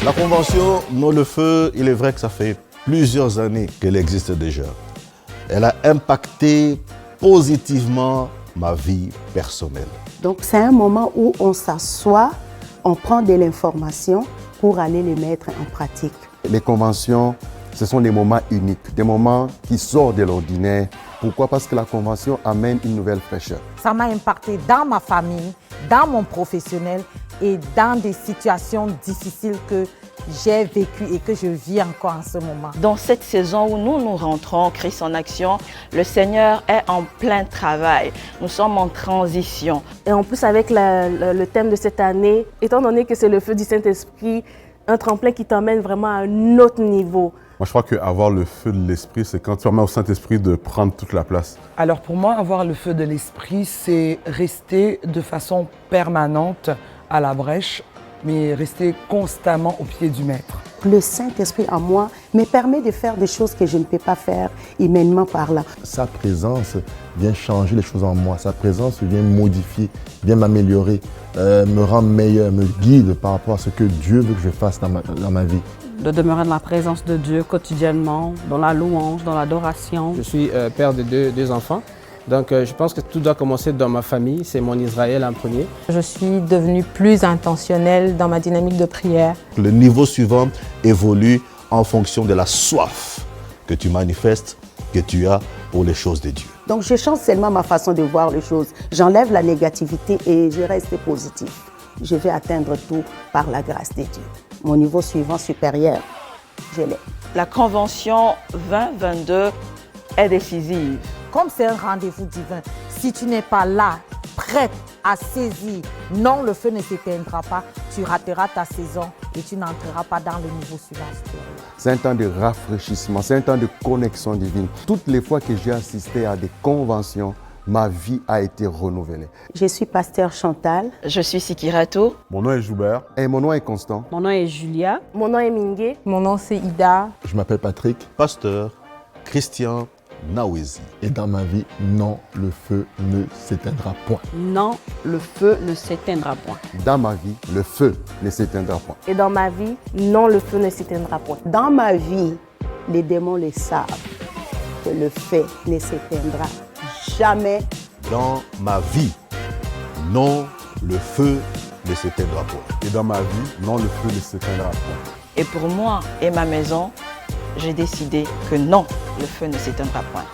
La convention Non le Feu, il est vrai que ça fait plusieurs années qu'elle existe déjà. Elle a impacté positivement ma vie personnelle. Donc c'est un moment où on s'assoit, on prend de l'information pour aller les mettre en pratique. Les conventions, ce sont des moments uniques, des moments qui sortent de l'ordinaire. Pourquoi? Parce que la convention amène une nouvelle fraîcheur. Ça m'a impacté dans ma famille, dans mon professionnel et dans des situations difficiles que j'ai vécues et que je vis encore en ce moment. Dans cette saison où nous rentrons, Christ en action, le Seigneur est en plein travail. Nous sommes en transition. Et en plus avec le thème de cette année, étant donné que c'est le feu du Saint-Esprit, un tremplin qui t'emmène vraiment à un autre niveau. Moi, je crois qu'avoir le feu de l'Esprit, c'est quand tu permets au Saint-Esprit de prendre toute la place. Alors pour moi, avoir le feu de l'Esprit, c'est rester de façon permanente à la brèche, mais rester constamment au pied du Maître. Le Saint-Esprit en moi me permet de faire des choses que je ne peux pas faire humainement parlant. Sa présence vient changer les choses en moi. Sa présence vient modifier, vient m'améliorer, me rend meilleur, me guide par rapport à ce que Dieu veut que je fasse dans ma vie. De demeurer dans la présence de Dieu quotidiennement, dans la louange, dans l'adoration. Je suis père de deux enfants. Donc je pense que tout doit commencer dans ma famille, c'est mon Israël en premier. Je suis devenue plus intentionnelle dans ma dynamique de prière. Le niveau suivant évolue en fonction de la soif que tu manifestes, que tu as pour les choses de Dieu. Donc je change seulement ma façon de voir les choses. J'enlève la négativité et je reste positif. Je vais atteindre tout par la grâce de Dieu. Mon niveau suivant supérieur, je l'ai. La convention 2022 est décisive. Comme c'est un rendez-vous divin, si tu n'es pas là, prête à saisir, non, le feu ne s'éteindra pas, tu rateras ta saison et tu n'entreras pas dans le niveau suivant. C'est un temps de rafraîchissement, c'est un temps de connexion divine. Toutes les fois que j'ai assisté à des conventions, ma vie a été renouvelée. Je suis pasteur Chantal. Je suis Sikirato. Mon nom est Joubert. Et mon nom est Constant. Mon nom est Julia. Mon nom est Mingué. Mon nom c'est Ida. Je m'appelle Patrick. Pasteur Christian Nawezi. Et dans ma vie, non, le feu ne s'éteindra point. Non, le feu ne s'éteindra point. Dans ma vie, le feu ne s'éteindra point. Et dans ma vie, non, le feu ne s'éteindra point. Dans ma vie, les démons le savent que le feu ne s'éteindra jamais. Dans ma vie, non, le feu ne s'éteindra point. Et dans ma vie, non, le feu ne s'éteindra point. Et pour moi et ma maison, j'ai décidé que non, le feu ne s'éteindra point.